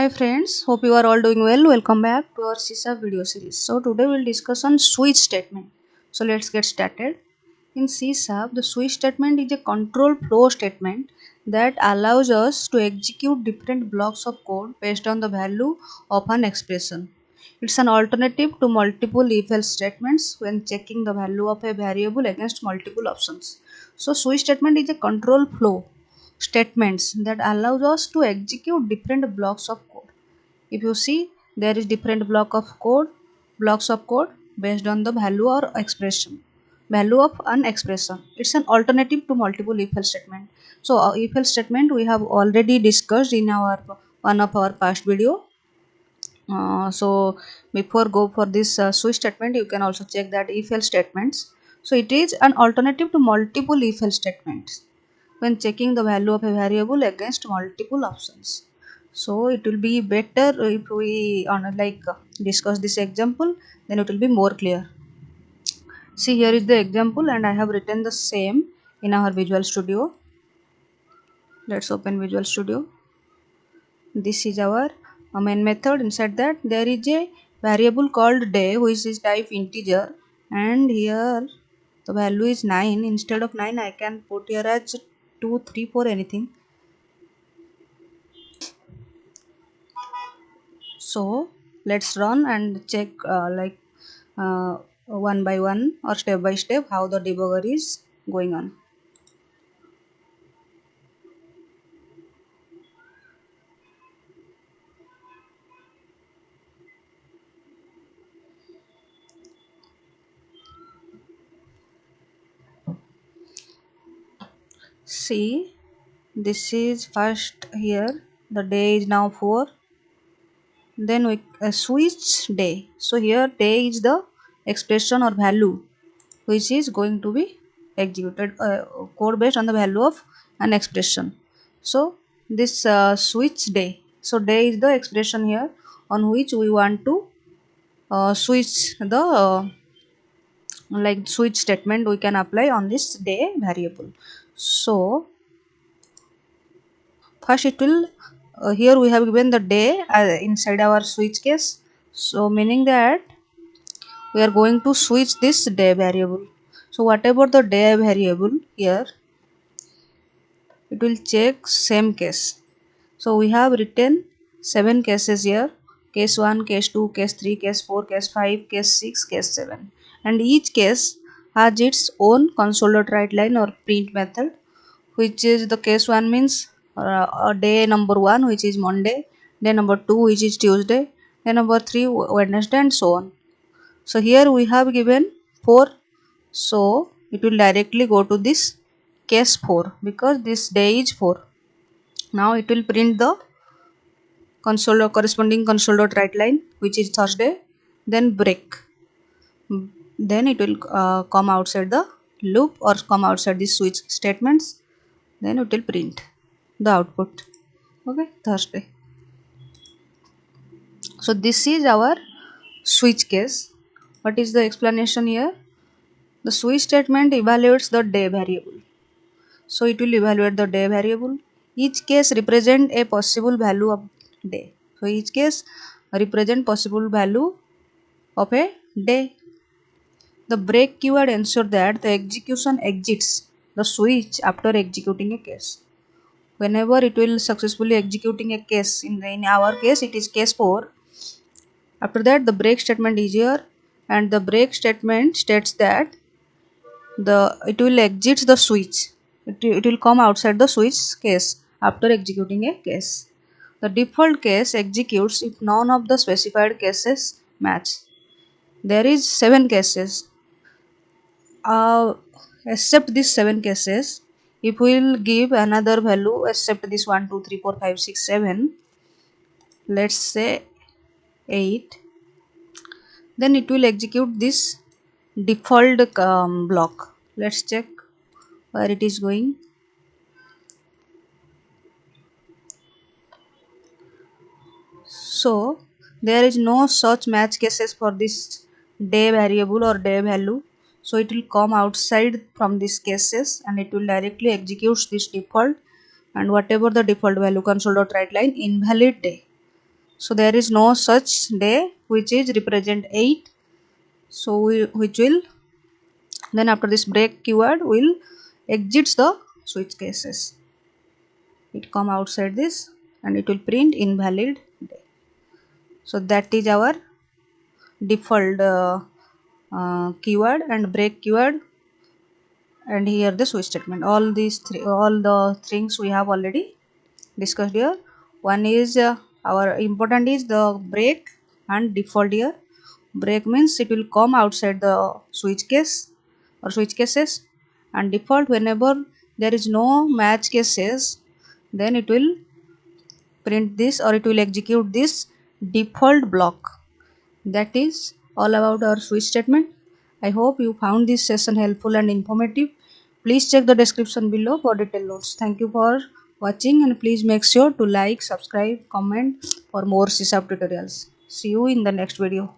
Hi friends, hope you are all doing well. Welcome back to our CSAP video series. So today we'll discuss on switch statement. So let's get started. In CSAP, the switch statement is a control flow statement that allows us to execute different blocks of code based on the value of an expression. It's an alternative to multiple if-else statements when checking the value of a variable against multiple options. So switch statement is a control flow statements that allows us to execute different blocks of code. If you see, there is different blocks of code based on the value or expression, value of an expression. It's an alternative to multiple if else statement. So if else statement we have already discussed in our one of our past video. So before go for this switch statement, you can also check that if else statements. So it is an alternative to multiple if else statements when checking the value of a variable against multiple options. So it will be better if we discuss this example, then it will be more clear. See, here is the example and I have written the same in our Visual Studio. Let's open Visual Studio. This is our main method. Inside that there is a variable called day which is type integer, and here the value is 9. Instead of 9 I can put here as 2, 3, 4, anything. So let's run and check one by one or step by step how the debugger is going on. See, this is first here, the day is now 4, then we switch day. So here day is the expression or value which is going to be executed, code based on the value of an expression. So this switch day, so day is the expression here on which we want to switch the switch statement we can apply on this day variable. So first it will here we have given the day inside our switch case, so meaning that we are going to switch this day variable. So whatever the day variable here, it will check same case. So we have written 7 cases here: case 1, case 2, case 3, case 4, case 5, case 6, case 7, and each case has its own console.WriteLine or print method, which is the case 1 means day number 1 which is Monday, day number 2 which is Tuesday, day number 3 Wednesday, and so on. So here we have given 4, so it will directly go to this case 4 because this day is 4. Now it will print the corresponding console.WriteLine which is Thursday, then break. Then it will come outside the loop or come outside the switch statements, then it will print the output. Okay, Thursday. So this is our switch case. What is the explanation here? The switch statement evaluates the day variable, so it will evaluate the day variable. Each case represent a possible value of day, so each case represent possible value of a day. The break keyword ensures that the execution exits the switch after executing a case. Whenever it will successfully executing a case, in our case it is case 4, after that the break statement is here, and the break statement states that it will exit the switch. It will come outside the switch case after executing a case. The default case executes if none of the specified cases match. There is 7 cases. Except these 7 cases, if we will give another value except this 1, 2, 3, 4, 5, 6, 7, let's say 8, then it will execute this default block. Let's check where it is going. So there is no such match cases for this day variable or day value, so it will come outside from these cases and it will directly execute this default, and whatever the default value console.WriteLine invalid day. So there is no such day which is represent 8. So which will, then after this break keyword will exits the switch cases. It come outside this and it will print invalid day. So that is our default keyword and break keyword, and here the switch statement. All these three, all the things we have already discussed here. One is our important is the break and default here. Break means it will come outside the switch case or switch cases, and default whenever there is no match cases, then it will print this or it will execute this default block. That is all about our switch statement. I hope you found this session helpful and informative. Please check the description below for detailed notes. Thank you for watching, and please make sure to like, subscribe, comment for more C# tutorials. See you in the next video.